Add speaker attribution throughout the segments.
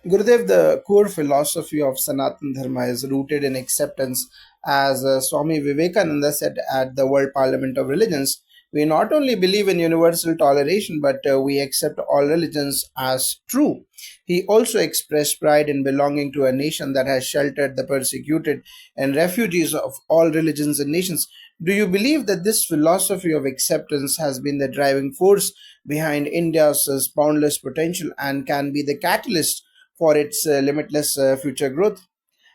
Speaker 1: Gurudev, the core philosophy of Sanatan Dharma is rooted in acceptance. As Swami Vivekananda said at the World Parliament of Religions, we not only believe in universal toleration, but we accept all religions as true. He also expressed pride in belonging to a nation that has sheltered the persecuted and refugees of all religions and nations. Do you believe that this philosophy of acceptance has been the driving force behind India's boundless potential and can be the catalyst for its limitless future growth?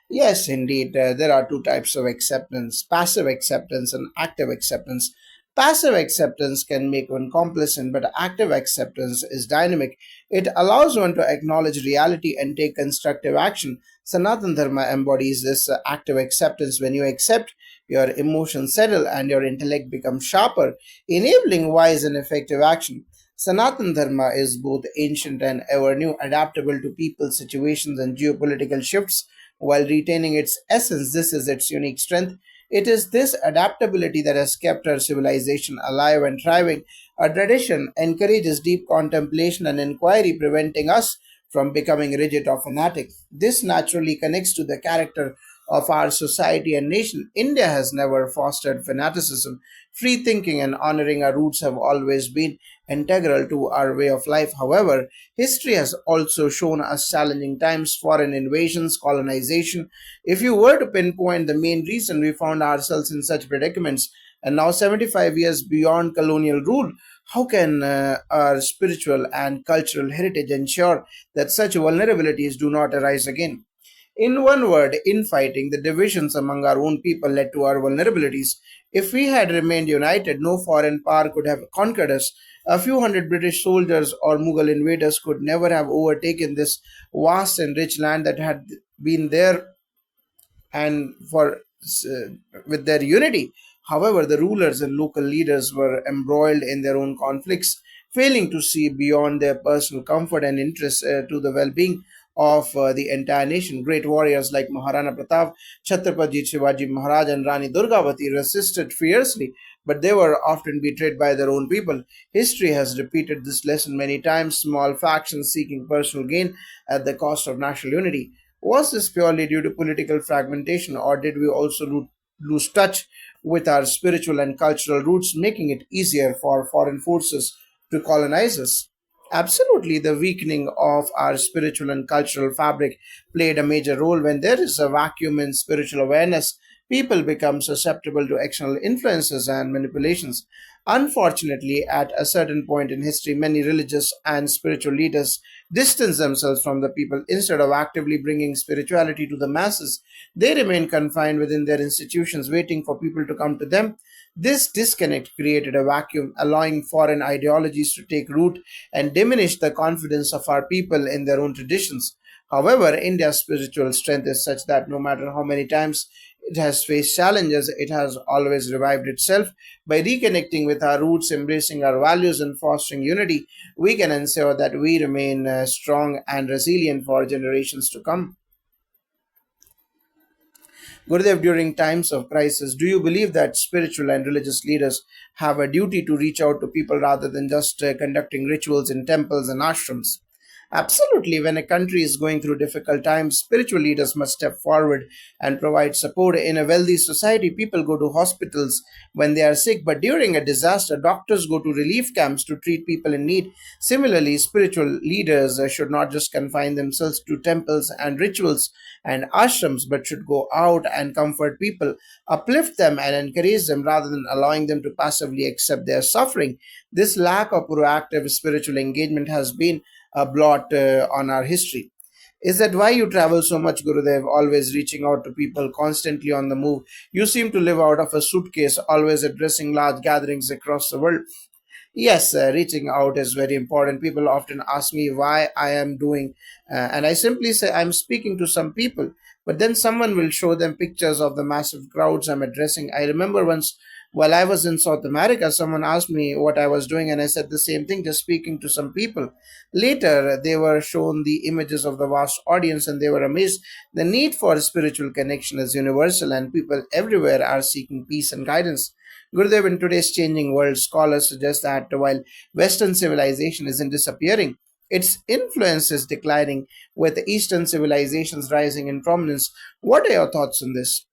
Speaker 1: Yes, indeed. There are two types of acceptance: passive acceptance and active acceptance. Passive acceptance can make one complacent, but active acceptance is dynamic. It allows one to acknowledge reality and take constructive action. Sanatan Dharma embodies this active acceptance. When you accept, your emotions settle and your intellect becomes sharper, enabling wise and effective action. Sanatan Dharma is both ancient and ever new, adaptable to people, situations, and geopolitical shifts while retaining its essence. This is its unique strength. It is this adaptability that has kept our civilization alive and thriving. Our tradition encourages deep contemplation and inquiry, preventing us from becoming rigid or fanatic. This naturally connects to the character of our society and nation. India has never fostered fanaticism. Free thinking and honoring our roots have always been integral to our way of life. However, history has also shown us challenging times: foreign invasions, colonization. If you were to pinpoint the main reason we found ourselves in such predicaments, and now 75 years beyond colonial rule, how can our spiritual and cultural heritage ensure that such vulnerabilities do not arise again? In one word, infighting, the divisions among our own people led to our vulnerabilities. If we had remained united, no foreign power could have conquered us. A few hundred British soldiers or Mughal invaders could never have overtaken this vast and rich land that had been there and with their unity. However, the rulers and local leaders were embroiled in their own conflicts, failing to see beyond their personal comfort and interest to the well-being of the entire nation. Great warriors like Maharana Pratap, Chhatrapati Shivaji Maharaj, and Rani Durgavati resisted fiercely, but they were often betrayed by their own people. History has repeated this lesson many times: small factions seeking personal gain at the cost of national unity. Was this purely due to political fragmentation, or did we also lose touch with our spiritual and cultural roots, making it easier for foreign forces to colonize us? Absolutely, the weakening of our spiritual and cultural fabric played a major role. When there is a vacuum in spiritual awareness, people become susceptible to external influences and manipulations. Unfortunately, at a certain point in history, many religious and spiritual leaders distance themselves from the people. Instead of actively bringing spirituality to the masses, they remain confined within their institutions, waiting for people to come to them. This disconnect created a vacuum, allowing foreign ideologies to take root and diminish the confidence of our people in their own traditions. However, India's spiritual strength is such that no matter how many times it has faced challenges, it has always revived itself. By reconnecting with our roots, embracing our values, and fostering unity, we can ensure that we remain strong and resilient for generations to come. Gurudev, during times of crisis, do you believe that spiritual and religious leaders have a duty to reach out to people rather than just conducting rituals in temples and ashrams? Absolutely. When a country is going through difficult times, spiritual leaders must step forward and provide support. In a wealthy society, people go to hospitals when they are sick, but during a disaster, doctors go to relief camps to treat people in need. Similarly, spiritual leaders should not just confine themselves to temples and rituals and ashrams, but should go out and comfort people, uplift them, and encourage them rather than allowing them to passively accept their suffering. This lack of proactive spiritual engagement has been a blot on our history. Is that why you travel so much, Gurudev, always reaching out to people, constantly on the move? You seem to live out of a suitcase, always addressing large gatherings across the world. Yes, reaching out is very important. People often ask me why I am doing, and I simply say I'm speaking to some people. But then someone will show them pictures of the massive crowds I'm addressing. I remember once while I was in South America, someone asked me what I was doing, and I said the same thing, just speaking to some people. Later, they were shown the images of the vast audience and they were amazed. The need for spiritual connection is universal, and people everywhere are seeking peace and guidance. Gurudev, in today's changing world, scholars suggest that while Western civilization isn't disappearing, Its influence is declining, with Eastern civilizations rising in prominence. What are your thoughts on this?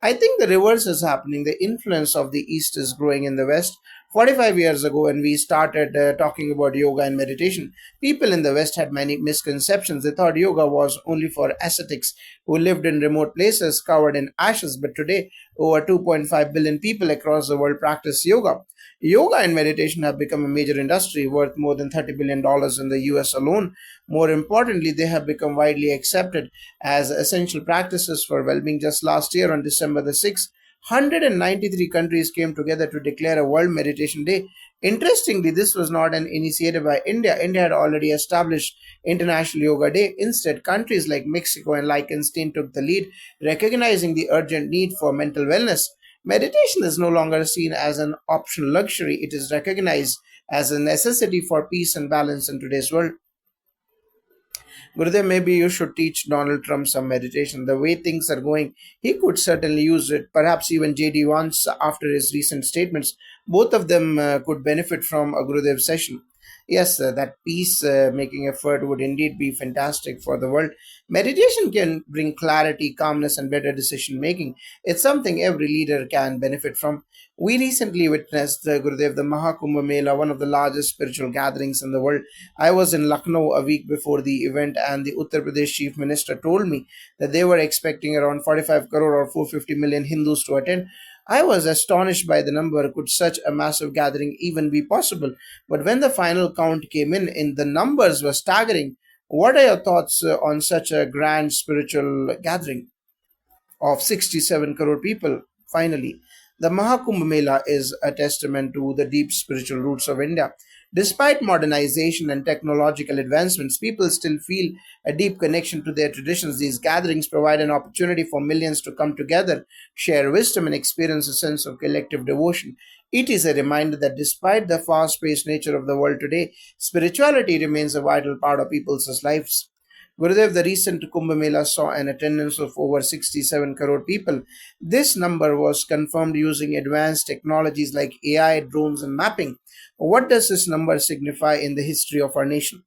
Speaker 1: I think the reverse is happening. The influence of the East is growing in the West. 45 years ago, when we started talking about yoga and meditation, people in the West had many misconceptions. They thought yoga was only for ascetics who lived in remote places covered in ashes. But today, over 2.5 billion people across the world practice yoga. Yoga and meditation have become a major industry worth more than $30 billion in the US alone. More importantly, they have become widely accepted as essential practices for well being. Just last year, on December the 6th, 193 countries came together to declare a World Meditation Day. Interestingly, this was not an initiative by India. India had already established International Yoga Day. Instead, countries like Mexico and Liechtenstein took the lead, recognizing the urgent need for mental wellness. Meditation is no longer seen as an optional luxury, it is recognized as a necessity for peace and balance in today's world. Gurudev, maybe you should teach Donald Trump some meditation. The way things are going, he could certainly use it. Perhaps even JD Vance after his recent statements. Both of them could benefit from a Gurudev session. Yes, that peace making effort would indeed be fantastic for the world. Meditation can bring clarity, calmness, and better decision making. It's something every leader can benefit from. We recently witnessed Gurudev, the Mahakumbh Mela, one of the largest spiritual gatherings in the world. I was in Lucknow a week before the event, and the Uttar Pradesh chief minister told me that they were expecting around 45 crore or 450 million Hindus to attend. I was astonished by the number. Could such a massive gathering even be possible? But when the final count came in the numbers were staggering. What are your thoughts on such a grand spiritual gathering of 67 crore people? Finally, the Mahakumbh Mela is a testament to the deep spiritual roots of India. Despite modernization and technological advancements, people still feel a deep connection to their traditions. These gatherings provide an opportunity for millions to come together, share wisdom, and experience a sense of collective devotion. It is a reminder that despite the fast paced nature of the world today, spirituality remains a vital part of people's lives. Gurudev, the recent Kumbh Mela saw an attendance of over 67 crore people. This number was confirmed using advanced technologies like AI, drones, and mapping. What does this number signify in the history of our nation?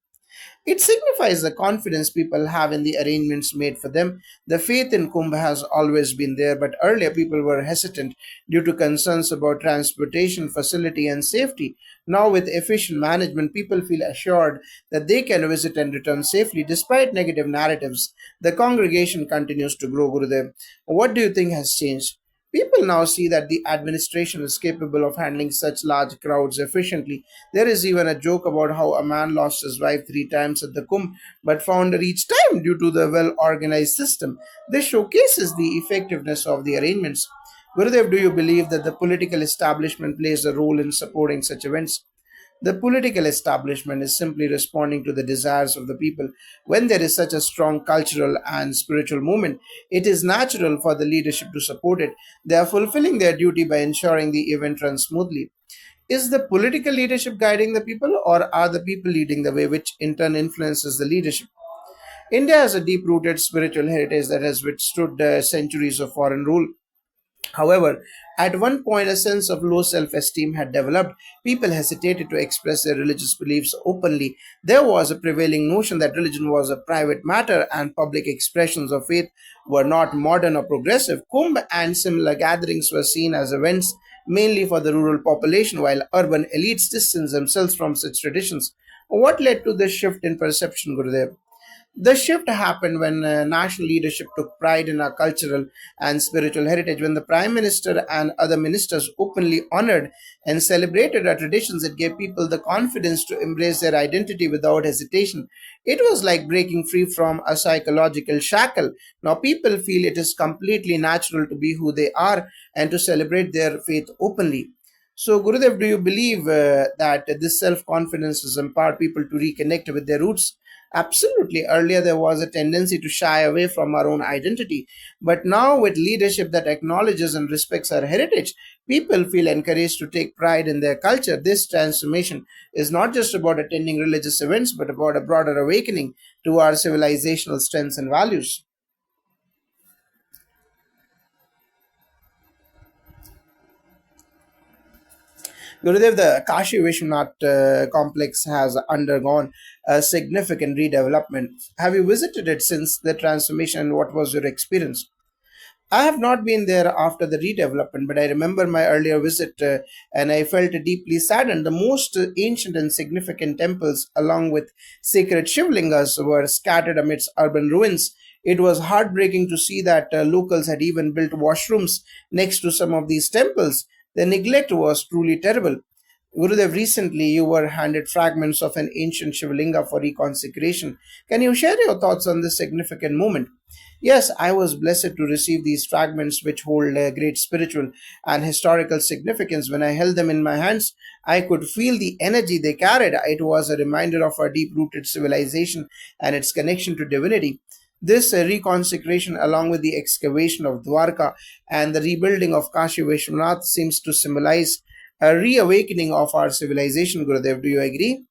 Speaker 1: It signifies the confidence people have in the arrangements made for them. The faith in Kumbh has always been there, but earlier people were hesitant due to concerns about transportation, facility, and safety. Now, with efficient management, people feel assured that they can visit and return safely despite negative narratives. The congregation continues to grow, Gurudev. What do you think has changed? People now see that the administration is capable of handling such large crowds efficiently. There is even a joke about how a man lost his wife 3 times at the Kumbh but found her each time due to the well organized system. This showcases the effectiveness of the arrangements. Gurudev, do you believe that the political establishment plays a role in supporting such events? The political establishment is simply responding to the desires of the people. When there is such a strong cultural and spiritual movement, it is natural for the leadership to support it. They are fulfilling their duty by ensuring the event runs smoothly. Is the political leadership guiding the people, or are the people leading the way, which in turn influences the leadership? India has a deep rooted spiritual heritage that has withstood centuries of foreign rule. However, at one point, a sense of low self esteem had developed. People hesitated to express their religious beliefs openly. There was a prevailing notion that religion was a private matter and public expressions of faith were not modern or progressive. Kumbh and similar gatherings were seen as events mainly for the rural population, while urban elites distanced themselves from such traditions. What led to this shift in perception, Gurudev? The shift happened when national leadership took pride in our cultural and spiritual heritage. When the Prime Minister and other ministers openly honored and celebrated our traditions, it gave people the confidence to embrace their identity without hesitation. It was like breaking free from a psychological shackle. Now people feel it is completely natural to be who they are and to celebrate their faith openly. So, Gurudev, do you believe that this self confidence has empowered people to reconnect with their roots? Absolutely. Earlier, there was a tendency to shy away from our own identity. But now, with leadership that acknowledges and respects our heritage, people feel encouraged to take pride in their culture. This transformation is not just about attending religious events, but about a broader awakening to our civilizational strengths and values. Gurudev, the Kashi Vishwanath complex has undergone a significant redevelopment. Have you visited it since the transformation, and what was your experience? I have not been there after the redevelopment, but I remember my earlier visit and I felt deeply saddened. The most ancient and significant temples, along with sacred Shivlingas, were scattered amidst urban ruins. It was heartbreaking to see that locals had even built washrooms next to some of these temples. The neglect was truly terrible. Gurudev, recently you were handed fragments of an ancient Shivlinga for reconsecration. Can you share your thoughts on this significant moment? Yes, I was blessed to receive these fragments which hold a great spiritual and historical significance. When I held them in my hands, I could feel the energy they carried. It was a reminder of our deep rooted civilization and its connection to divinity. This reconsecration, along with the excavation of Dwarka and the rebuilding of Kashi Vishwanath, seems to symbolize a reawakening of our civilization, Gurudev. Do you agree?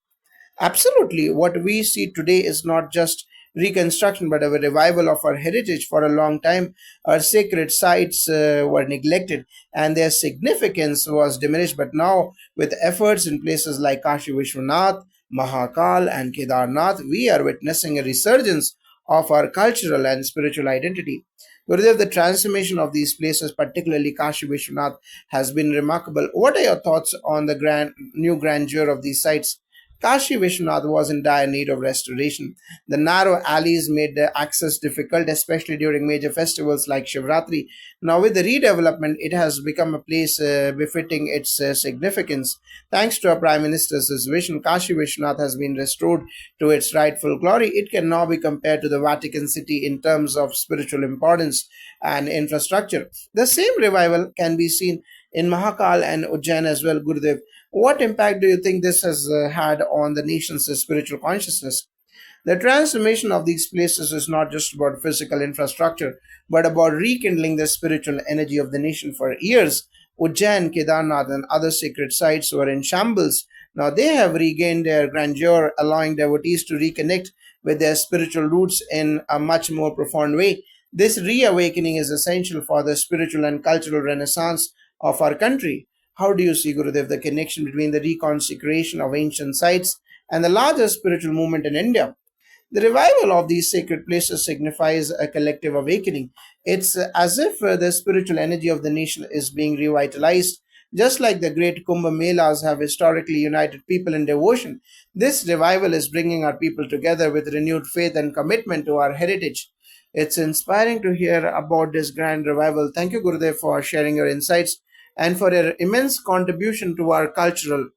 Speaker 1: Absolutely. What we see today is not just reconstruction but a revival of our heritage. For a long time, our sacred sites were neglected and their significance was diminished. But now, with efforts in places like Kashi Vishwanath, Mahakal, and Kedarnath, we are witnessing a resurgence of our cultural and spiritual identity. Gurudev, the transformation of these places, particularly Kashi Vishwanath, has been remarkable. What are your thoughts on the new grandeur of these sites? Kashi Vishwanath was in dire need of restoration. The narrow alleys made the access difficult, especially during major festivals like Shivratri. Now, with the redevelopment, it has become a place befitting its significance. Thanks to our Prime Minister's vision, Kashi Vishwanath has been restored to its rightful glory. It can now be compared to the Vatican City in terms of spiritual importance and infrastructure. The same revival can be seen in Mahakal and Ujjain as well, Gurudev. What impact do you think this has had on the nation's spiritual consciousness? The transformation of these places is not just about physical infrastructure, but about rekindling the spiritual energy of the nation. For years, Ujjain, Kedarnath, and other sacred sites were in shambles. Now they have regained their grandeur, allowing devotees to reconnect with their spiritual roots in a much more profound way. This reawakening is essential for the spiritual and cultural renaissance of our country. How do you see, Gurudev, the connection between the reconsecration of ancient sites and the larger spiritual movement in India? The revival of these sacred places signifies a collective awakening. It's as if the spiritual energy of the nation is being revitalized. Just like the great Kumbh Melas have historically united people in devotion, this revival is bringing our people together with renewed faith and commitment to our heritage. It's inspiring to hear about this grand revival. Thank you, Gurudev, for sharing your insights and for your immense contribution to our cultural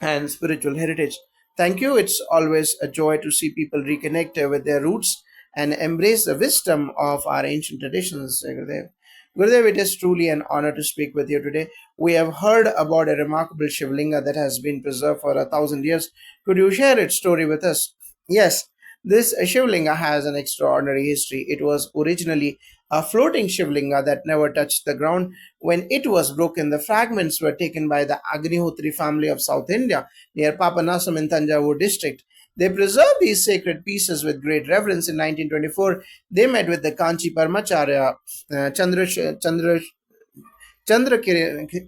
Speaker 1: and spiritual heritage. Thank you. It's always a joy to see people reconnect with their roots and embrace the wisdom of our ancient traditions, Gurudev. Gurudev, it is truly an honor to speak with you today. We have heard about a remarkable Shivlinga that has been preserved for 1,000 years. Could you share its story with us? Yes, this Shivlinga has an extraordinary history. It was originally a floating Shivlinga that never touched the ground. When it was broken, the fragments were taken by the Agnihotri family of South India near Papanasam in Tanjavur district. They preserved these sacred pieces with great reverence. In 1924, they met with the Kanchi Parmacharya Chandra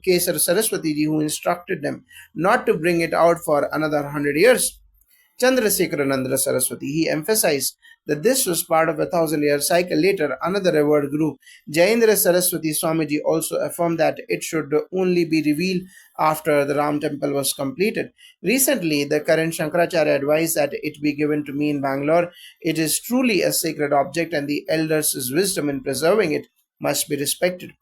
Speaker 1: Kesar Saraswati ji, who instructed them not to bring it out for another 100 years. Chandrasekharanandra Saraswati. He emphasized that this was part of a 1,000 year cycle. Later, another revered guru, Jayendra Saraswati Swamiji, also affirmed that it should only be revealed after the Ram temple was completed. Recently, the current Shankaracharya advised that it be given to me in Bangalore. It is truly a sacred object, and the elders' wisdom in preserving it must be respected.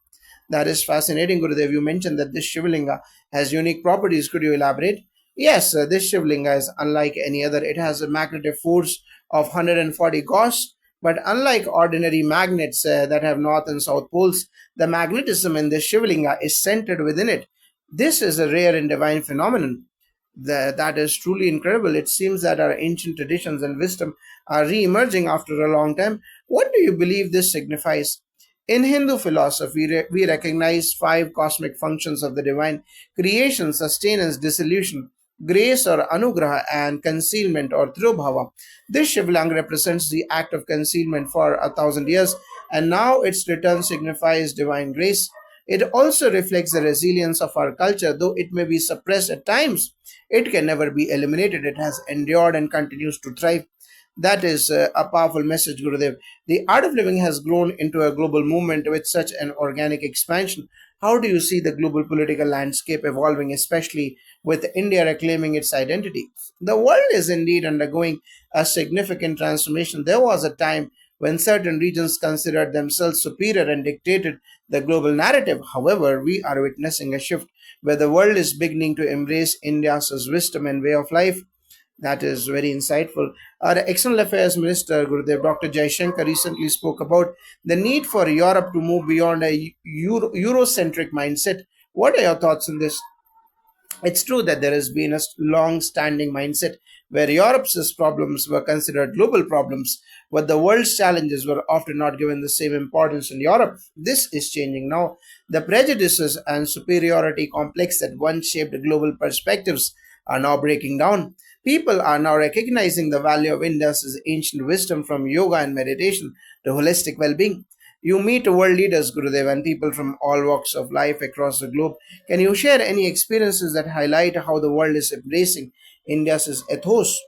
Speaker 1: That is fascinating, Gurudev. You mentioned that this Shivalinga has unique properties. Could you elaborate? Yes, this Shivlinga is unlike any other. It has a magnetic force of 140 Gauss, but unlike ordinary magnets that have north and south poles, the magnetism in this Shivlinga is centered within it. This is a rare and divine phenomenon. That is truly incredible. It seems that our ancient traditions and wisdom are re emerging after a long time. What do you believe this signifies? In Hindu philosophy, we recognize five cosmic functions of the divine: creation, sustenance, dissolution, grace or anugraha, and concealment or trubhava. This Shivlang represents the act of concealment for 1,000 years, and now its return signifies divine grace. It also reflects the resilience of our culture, though it may be suppressed at times. It can never be eliminated. It has endured and continues to thrive. That is a powerful message, Gurudev. The art of living has grown into a global movement with such an organic expansion. How do you see the global political landscape evolving, especially with India reclaiming its identity? The world is indeed undergoing a significant transformation. There was a time when certain regions considered themselves superior and dictated the global narrative. However, we are witnessing a shift where the world is beginning to embrace India's wisdom and way of life. That is very insightful. Our External Affairs Minister, Gurudev Dr. Jaishankar, recently spoke about the need for Europe to move beyond a Eurocentric mindset. What are your thoughts on this? It's true that there has been a long standing mindset where Europe's problems were considered global problems, but the world's challenges were often not given the same importance in Europe. This is changing now. The prejudices and superiority complex that once shaped global perspectives are now breaking down. People are now recognizing the value of India's ancient wisdom from yoga and meditation to holistic well being. You meet world leaders, Gurudev, and people from all walks of life across the globe. Can you share any experiences that highlight how the world is embracing India's ethos?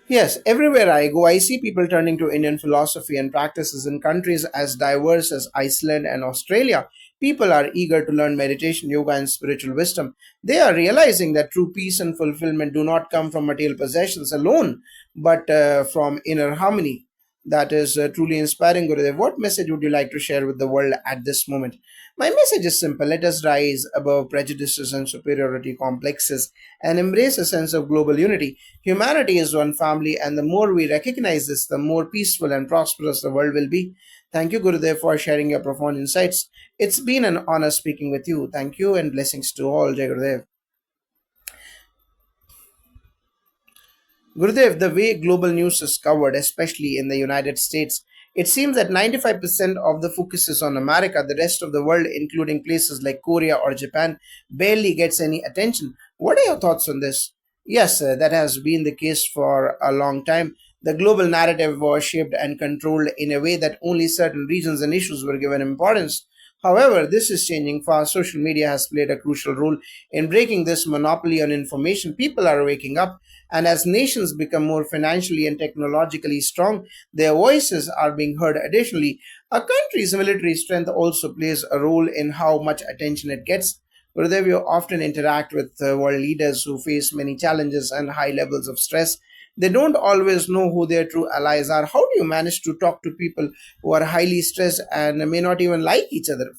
Speaker 1: Yes, everywhere I go, I see people turning to Indian philosophy and practices in countries as diverse as Iceland and Australia. People are eager to learn meditation, yoga, and spiritual wisdom. They are realizing that true peace and fulfillment do not come from material possessions alone, but from inner harmony. That is truly inspiring, Gurudev. What message would you like to share with the world at this moment? My message is simple. Let us rise above prejudices and superiority complexes and embrace a sense of global unity. Humanity is one family, and the more we recognize this, the more peaceful and prosperous the world will be. Thank you, Gurudev, for sharing your profound insights. It's been an honor speaking with you. Thank you and blessings to all, Jai Gurudev. Gurudev, the way global news is covered, especially in the United States, it seems that 95% of the focus is on America. The rest of the world, including places like Korea or Japan, barely gets any attention. What are your thoughts on this? Yes, that has been the case for a long time. The global narrative was shaped and controlled in a way that only certain regions and issues were given importance. However, this is changing fast. Social media has played a crucial role in breaking this monopoly on information. People are waking up, and as nations become more financially and technologically strong, their voices are being heard. Additionally, a country's military strength also plays a role in how much attention it gets. Gurudev, you often interact with world leaders who face many challenges and high levels of stress. They don't always know who their true allies are. How do you manage to talk to people who are highly stressed and may not even like each other?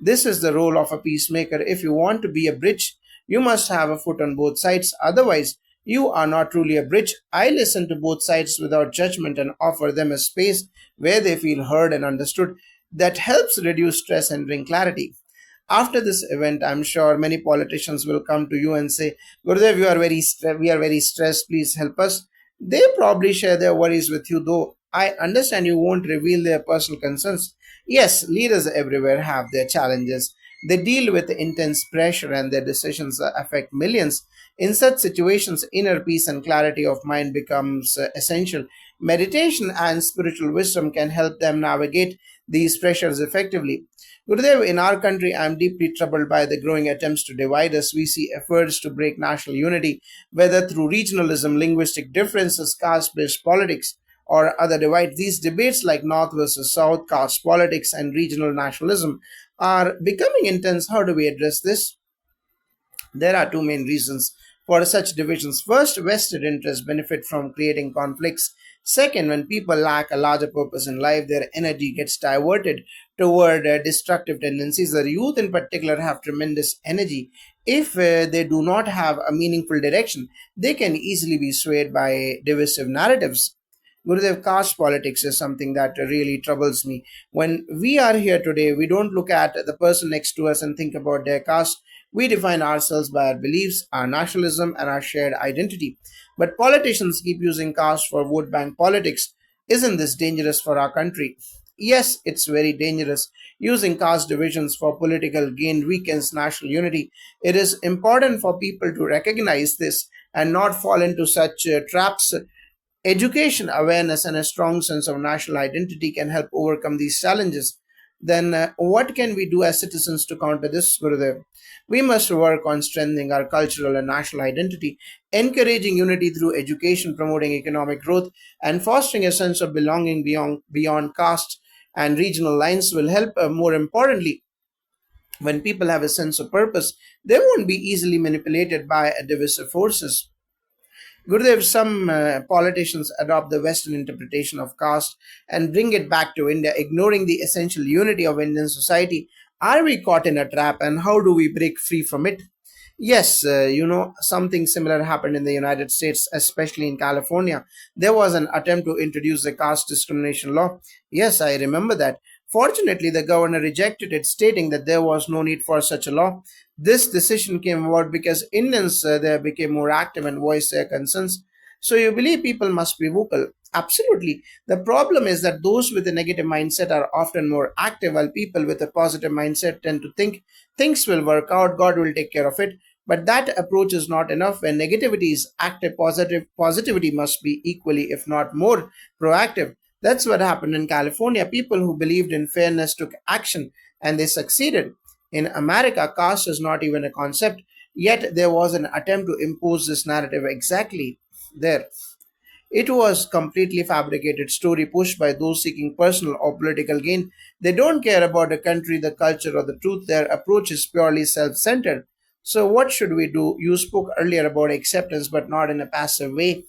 Speaker 1: This is the role of a peacemaker. If you want to be a bridge, you must have a foot on both sides. Otherwise, you are not truly a bridge. I listen to both sides without judgment and offer them a space where they feel heard and understood. That helps reduce stress and bring clarity. After this event, I'm sure many politicians will come to you and say, Gurudev, we are very stressed. Please help us. They probably share their worries with you, though I understand you won't reveal their personal concerns. Yes, leaders everywhere have their challenges. They deal with intense pressure and their decisions affect millions. In such situations, inner peace and clarity of mind becomes essential. Meditation and spiritual wisdom can help them navigate these pressures effectively. Gurudev, in our country, I am deeply troubled by the growing attempts to divide us. We see efforts to break national unity, whether through regionalism, linguistic differences, caste based politics, or other divides. These debates, like North versus South, caste politics, and regional nationalism, are becoming intense. How do we address this? There are two main reasons for such divisions. First, vested interests benefit from creating conflicts. Second, when people lack a larger purpose in life, their energy gets diverted toward destructive tendencies. The youth, in particular, have tremendous energy. If they do not have a meaningful direction, they can easily be swayed by divisive narratives. Gurudev, caste politics is something that really troubles me. When we are here today, we don't look at the person next to us and think about their caste. We define ourselves by our beliefs, our nationalism, and our shared identity. But politicians keep using caste for vote bank politics. Isn't this dangerous for our country? Yes, it's very dangerous. Using caste divisions for political gain weakens national unity. It is important for people to recognize this and not fall into such traps. Education, awareness, and a strong sense of national identity can help overcome these challenges. Then, what can we do as citizens to counter this, Gurudev? We must work on strengthening our cultural and national identity, encouraging unity through education, promoting economic growth, and fostering a sense of belonging beyond caste and regional lines will help. More importantly, when people have a sense of purpose, they won't be easily manipulated by divisive forces. Gurudev, some politicians adopt the Western interpretation of caste and bring it back to India, ignoring the essential unity of Indian society. Are we caught in a trap and how do we break free from it? Yes, something similar happened in the United States, especially in California. There was an attempt to introduce the caste discrimination law. Yes, I remember that. Fortunately, the governor rejected it, stating that there was no need for such a law. This decision came about because Indians there became more active and voiced their concerns. So, you believe people must be vocal? Absolutely. The problem is that those with a negative mindset are often more active, while people with a positive mindset tend to think things will work out, God will take care of it. But that approach is not enough. When negativity is active, positivity must be equally, if not more, proactive. That's what happened in California. People who believed in fairness took action and they succeeded. In America, caste is not even a concept, yet there was an attempt to impose this narrative exactly there. It was completely fabricated story pushed by those seeking personal or political gain. They don't care about the country, the culture, or the truth. Their approach is purely self-centered. So what should we do? You spoke earlier about acceptance, but not in a passive way.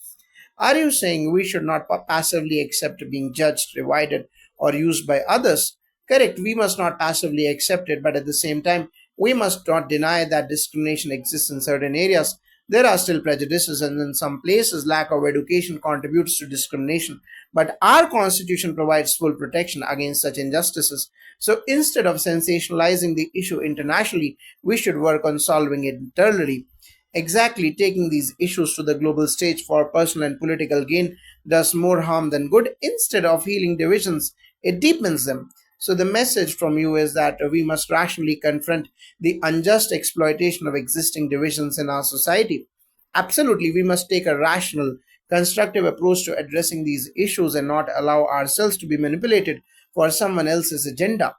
Speaker 1: Are you saying we should not passively accept being judged, divided, or used by others? Correct, we must not passively accept it, but at the same time, we must not deny that discrimination exists in certain areas. There are still prejudices, and in some places, lack of education contributes to discrimination. But our constitution provides full protection against such injustices. So instead of sensationalizing the issue internationally, we should work on solving it internally. Exactly, taking these issues to the global stage for personal and political gain does more harm than good. Instead of healing divisions, it deepens them. So, the message from you is that we must rationally confront the unjust exploitation of existing divisions in our society. Absolutely, we must take a rational, constructive approach to addressing these issues and not allow ourselves to be manipulated for someone else's agenda.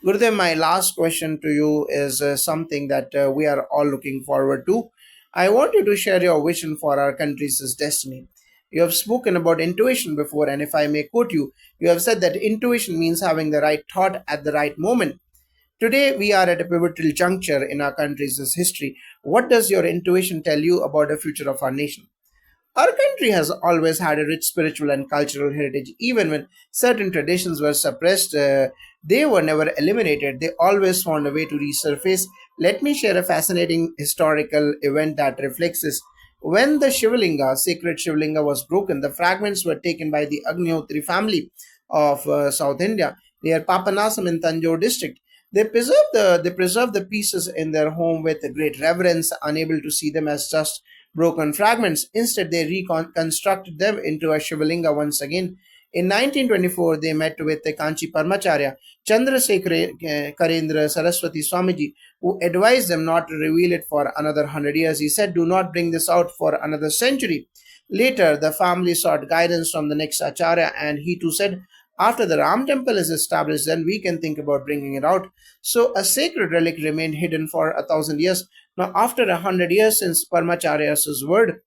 Speaker 1: Gurudev, my last question to you is something that we are all looking forward to. I want you to share your vision for our country's destiny. You have spoken about intuition before, and if I may quote you, you have said that intuition means having the right thought at the right moment. Today, we are at a pivotal juncture in our country's history. What does your intuition tell you about the future of our nation? Our country has always had a rich spiritual and cultural heritage. Even when certain traditions were suppressed, they were never eliminated. They always found a way to resurface. Let me share a fascinating historical event that reflects this. When the Shivalinga, sacred Shivalinga, was broken, the fragments were taken by the Agnihotri family of South India near Papanasam in Tanjore district. They preserved the pieces in their home with great reverence, unable to see them as just broken fragments. Instead, they reconstructed them into a Shivalinga once again. In 1924, they met with the Kanchi Parmacharya, Chandrasekhar Karendra Saraswati Swamiji, who advised them not to reveal it for another 100 years. He said, "Do not bring this out for another century." Later, the family sought guidance from the next Acharya, and he too said, "After the Ram temple is established, then we can think about bringing it out." So, a sacred relic remained hidden for 1,000 years. Now, after 100 years since Parmacharya's word,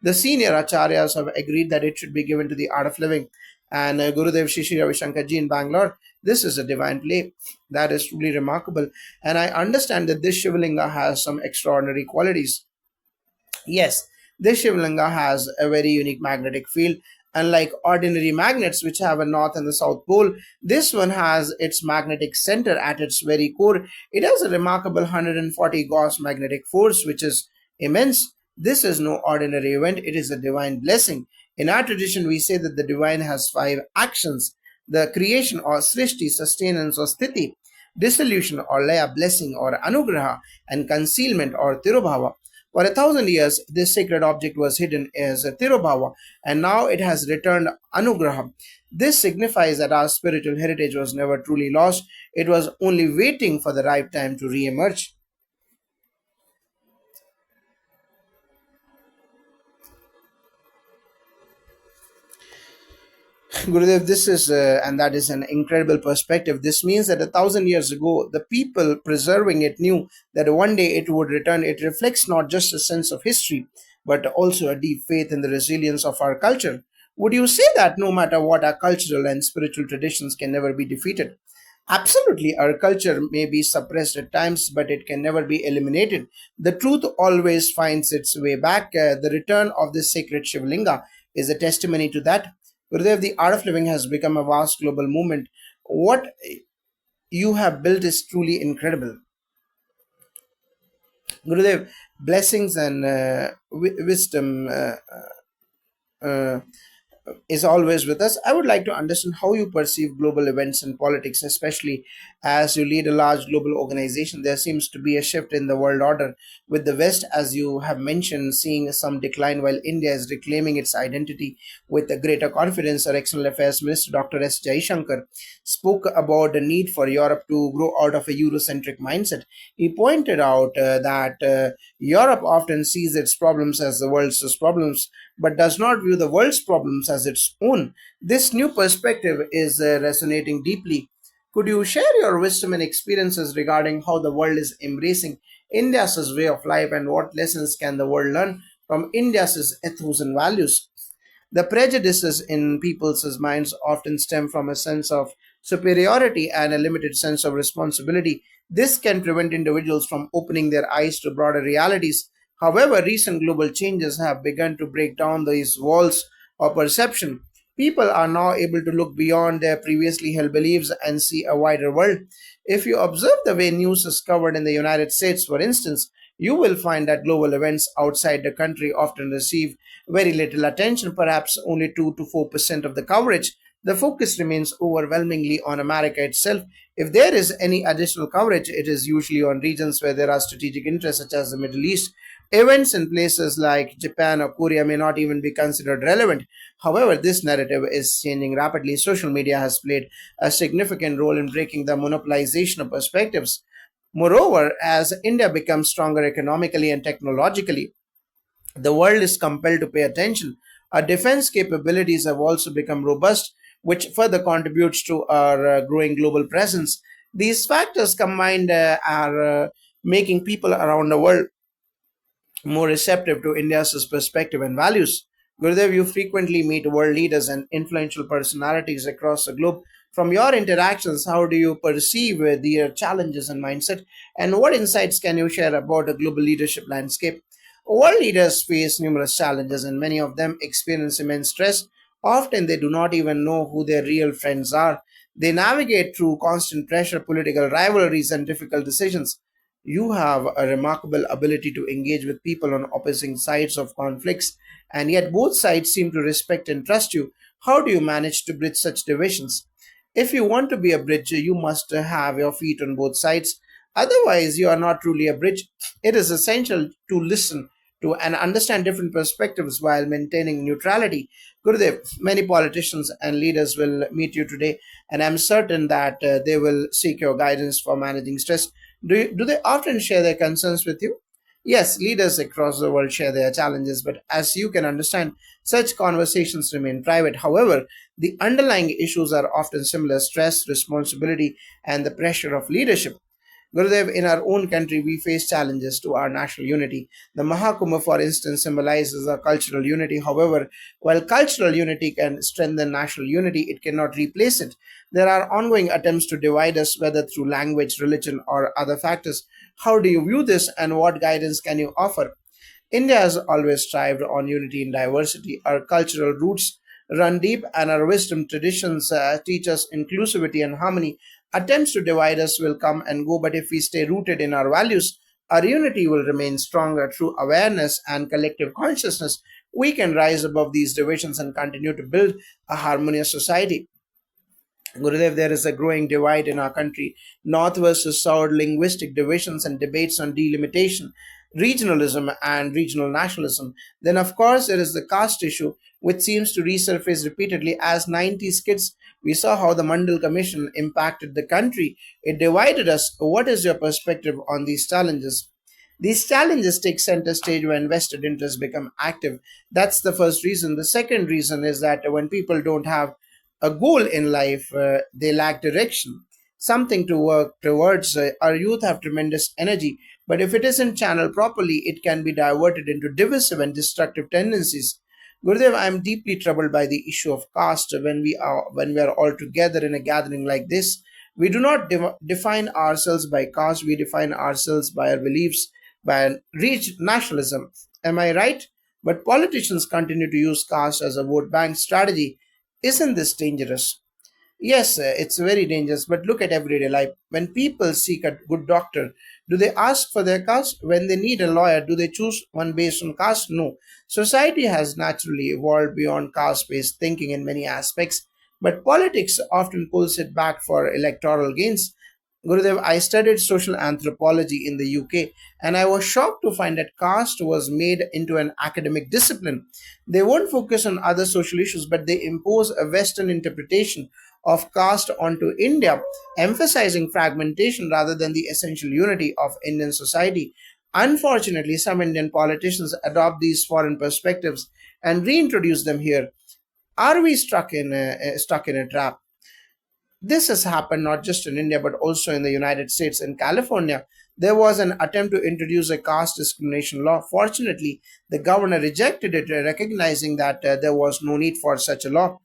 Speaker 1: the senior acharyas have agreed that it should be given to the art of living. And Gurudev Shishi Ravi Shankar ji in Bangalore, this is a divine play that is truly remarkable. And I understand that this Shivalinga has some extraordinary qualities. Yes, this Shivlinga has a very unique magnetic field. Unlike ordinary magnets, which have a north and the south pole, this one has its magnetic center at its very core. It has a remarkable 140 Gauss magnetic force, which is immense. This is no ordinary event, it is a divine blessing. In our tradition, we say that the divine has five actions: the creation or srishti, sustenance or sthiti, dissolution or laya, blessing or anugraha, and concealment or tirubhava. For 1,000 years, this sacred object was hidden as a Tirubhava, and now it has returned Anugraham. This signifies that our spiritual heritage was never truly lost, it was only waiting for the right time to re emerge. Gurudev, and that is an incredible perspective. This means that 1,000 years ago, the people preserving it knew that one day it would return. It reflects not just a sense of history, but also a deep faith in the resilience of our culture. Would you say that no matter what, our cultural and spiritual traditions can never be defeated? Absolutely, our culture may be suppressed at times, but it can never be eliminated. The truth always finds its way back. The return of this sacred Shivlinga is a testimony to that. Gurudev, the art of living has become a vast global movement. What you have built is truly incredible. Gurudev, blessings and wisdom uh, is always with us. I would like to understand how you perceive global events and politics, especially as you lead a large global organization. There seems to be a shift in the world order, with the West, as you have mentioned, seeing some decline while India is reclaiming its identity with a greater confidence. Our External Affairs Minister Dr. S. Jaishankar spoke about the need for Europe to grow out of a Eurocentric mindset. He pointed out that Europe often sees its problems as the world's problems but does not view the world's problems as its own. This new perspective is resonating deeply. Could you share your wisdom and experiences regarding how the world is embracing India's way of life and what lessons can the world learn from India's ethos and values? The prejudices in people's minds often stem from a sense of superiority and a limited sense of responsibility. This can prevent individuals from opening their eyes to broader realities. However, recent global changes have begun to break down these walls of perception. People are now able to look beyond their previously held beliefs and see a wider world. If you observe the way news is covered in the United States, for instance, you will find that global events outside the country often receive very little attention, perhaps only 2 to 4% of the coverage. The focus remains overwhelmingly on America itself. If there is any additional coverage, it is usually on regions where there are strategic interests, such as the Middle East. Events in places like Japan or Korea may not even be considered relevant. However, this narrative is changing rapidly. Social media has played a significant role in breaking the monopolization of perspectives. Moreover, as India becomes stronger economically and technologically, the world is compelled to pay attention. Our defense capabilities have also become robust, which further contributes to our growing global presence. These factors combined are making people around the world more receptive to India's perspective and values. Gurudev, you frequently meet world leaders and influential personalities across the globe. From your interactions, how do you perceive their challenges and mindset? And what insights can you share about the global leadership landscape? World leaders face numerous challenges, and many of them experience immense stress. Often, they do not even know who their real friends are. They navigate through constant pressure, political rivalries, and difficult decisions. You have a remarkable ability to engage with people on opposing sides of conflicts, and yet both sides seem to respect and trust you. How do you manage to bridge such divisions? If you want to be a bridge, you must have your feet on both sides. Otherwise, you are not truly a bridge. It is essential to listen to and understand different perspectives while maintaining neutrality. Gurudev, many politicians and leaders will meet you today, and I'm certain that they will seek your guidance for managing stress. Do they often share their concerns with you? Yes, leaders across the world share their challenges, but as you can understand, such conversations remain private. However, the underlying issues are often similar: stress, responsibility, and the pressure of leadership. Gurudev, in our own country, we face challenges to our national unity. The Mahakumbh, for instance, symbolizes our cultural unity. However, while cultural unity can strengthen national unity, it cannot replace it. There are ongoing attempts to divide us, whether through language, religion, or other factors. How do you view this, and what guidance can you offer? India has always strived on unity in diversity. Our cultural roots run deep, and our wisdom traditions teach us inclusivity and harmony. Attempts to divide us will come and go, but if we stay rooted in our values, our unity will remain stronger through awareness and collective consciousness. We can rise above these divisions and continue to build a harmonious society. Gurudev, there is a growing divide in our country: North versus South, linguistic divisions, and debates on delimitation, regionalism, and regional nationalism. Then, of course, there is the caste issue, which seems to resurface repeatedly. As 90s kids, we saw how the Mandal Commission impacted the country. It divided us. What is your perspective on these challenges? These challenges take center stage when vested interests become active. That's the first reason. The second reason is that when people don't have a goal in life, they lack direction, something to work towards. Our youth have tremendous energy, but if it isn't channeled properly, it can be diverted into divisive and destructive tendencies. Gurudev, I am deeply troubled by the issue of caste when we are all together in a gathering like this. We do not define ourselves by caste; we define ourselves by our beliefs, by nationalism. Am I right? But politicians continue to use caste as a vote bank strategy. Isn't this dangerous? Yes, it's very dangerous, but look at everyday life. When people seek a good doctor, do they ask for their caste? When they need a lawyer, do they choose one based on caste? No. Society has naturally evolved beyond caste based thinking in many aspects, but politics often pulls it back for electoral gains. Gurudev, I studied social anthropology in the UK, and I was shocked to find that caste was made into an academic discipline. They won't focus on other social issues, but they impose a Western interpretation of caste onto India, emphasizing fragmentation rather than the essential unity of Indian society. Unfortunately, some Indian politicians adopt these foreign perspectives and reintroduce them here. Are we stuck in a trap? This has happened not just in India but also in the United States. In California, there was an attempt to introduce a caste discrimination law. Fortunately, the governor rejected it, recognizing that there was no need for such a law.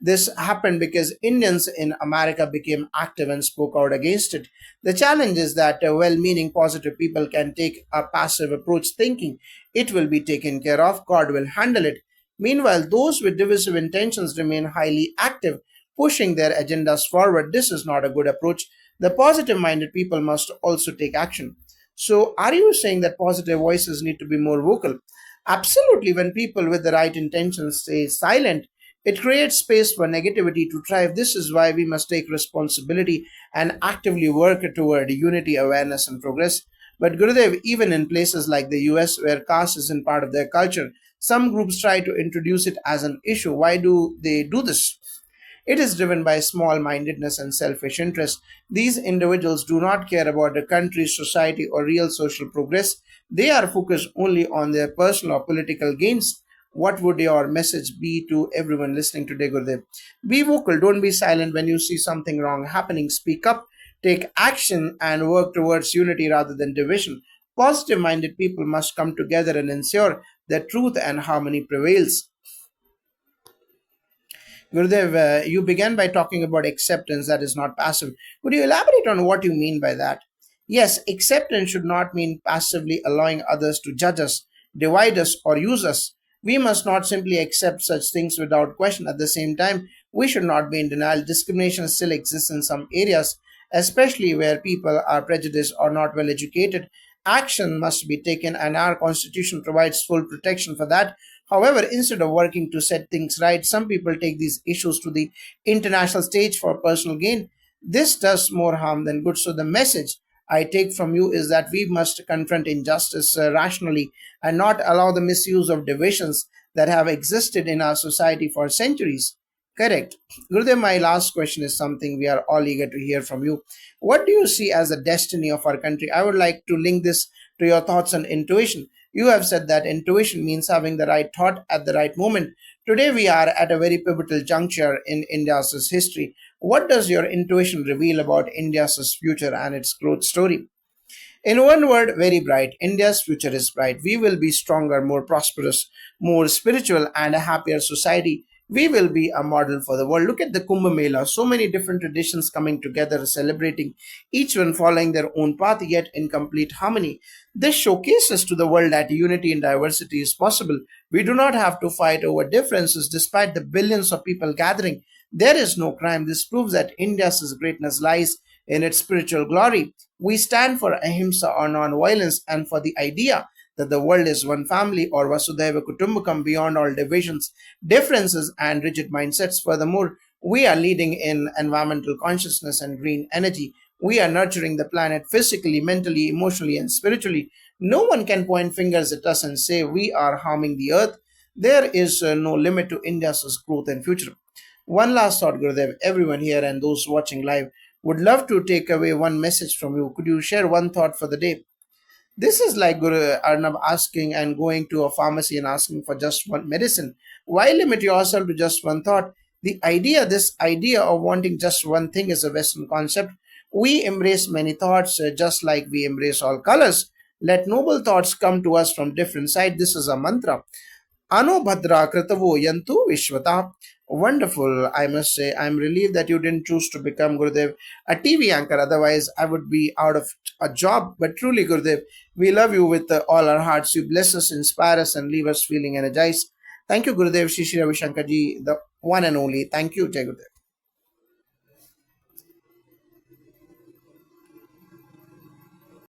Speaker 1: This happened because Indians in America became active and spoke out against it. The challenge is that well meaning, positive people can take a passive approach, thinking it will be taken care of, God will handle it. Meanwhile, those with divisive intentions remain highly active, pushing their agendas forward. This is not a good approach. The positive minded people must also take action. So, are you saying that positive voices need to be more vocal? Absolutely. When people with the right intentions stay silent, it creates space for negativity to thrive. This is why we must take responsibility and actively work toward unity, awareness, and progress. But Gurudev, even in places like the US, where caste isn't part of their culture, some groups try to introduce it as an issue. Why do they do this? It is driven by small mindedness and selfish interest. These individuals do not care about the country, society, or real social progress. They are focused only on their personal or political gains. What would your message be to everyone listening today, Gurudev? Be vocal, don't be silent when you see something wrong happening. Speak up, take action, and work towards unity rather than division. Positive minded people must come together and ensure that truth and harmony prevails. Gurudev, you began by talking about acceptance that is not passive. Could you elaborate on what you mean by that? Yes, acceptance should not mean passively allowing others to judge us, divide us, or use us. We must not simply accept such things without question. At the same time, we should not be in denial. Discrimination still exists in some areas, especially where people are prejudiced or not well educated. Action must be taken, and our constitution provides full protection for that. However, instead of working to set things right, some people take these issues to the international stage for personal gain. This does more harm than good. So, the message I take from you is that we must confront injustice rationally and not allow the misuse of divisions that have existed in our society for centuries. Correct. Gurudev, my last question is something we are all eager to hear from you. What do you see as the destiny of our country? I would like to link this to your thoughts on intuition. You have said that intuition means having the right thought at the right moment. Today, we are at a very pivotal juncture in India's history. What does your intuition reveal about India's future and its growth story? In one word, very bright. India's future is bright. We will be stronger, more prosperous, more spiritual, and a happier society. We will be a model for the world. Look at the Kumbh Mela. So many different traditions coming together, celebrating, each one following their own path, yet in complete harmony. This showcases to the world that unity in diversity is possible. We do not have to fight over differences despite the billions of people gathering. There is no crime. This proves that India's greatness lies in its spiritual glory. We stand for ahimsa or non-violence and for the idea that the world is one family or Vasudhaiva Kutumbakam beyond all divisions, differences, and rigid mindsets. Furthermore, we are leading in environmental consciousness and green energy. We are nurturing the planet physically, mentally, emotionally, and spiritually. No one can point fingers at us and say we are harming the earth. There is no limit to India's growth and future. One last thought, Gurudev. Everyone here and those watching live would love to take away one message from you. Could you share one thought for the day? This is like Guru Arnab asking and going to a pharmacy and asking for just one medicine. Why limit yourself to just one thought? This idea of wanting just one thing is a Western concept. We embrace many thoughts just like we embrace all colors. Let noble thoughts come to us from different sides. This is a mantra. Ano Bhadra Kritavo Yantu Vishwata. Wonderful, I must say. I'm relieved that you didn't choose to become Gurudev a TV anchor. Otherwise, I would be out of a job. But truly, Gurudev, we love you with all our hearts. You bless us, inspire us, and leave us feeling energized. Thank you, Gurudev Shri Shri Ravi Shankar Ji, the one and only. Thank you, Jai Gurudev.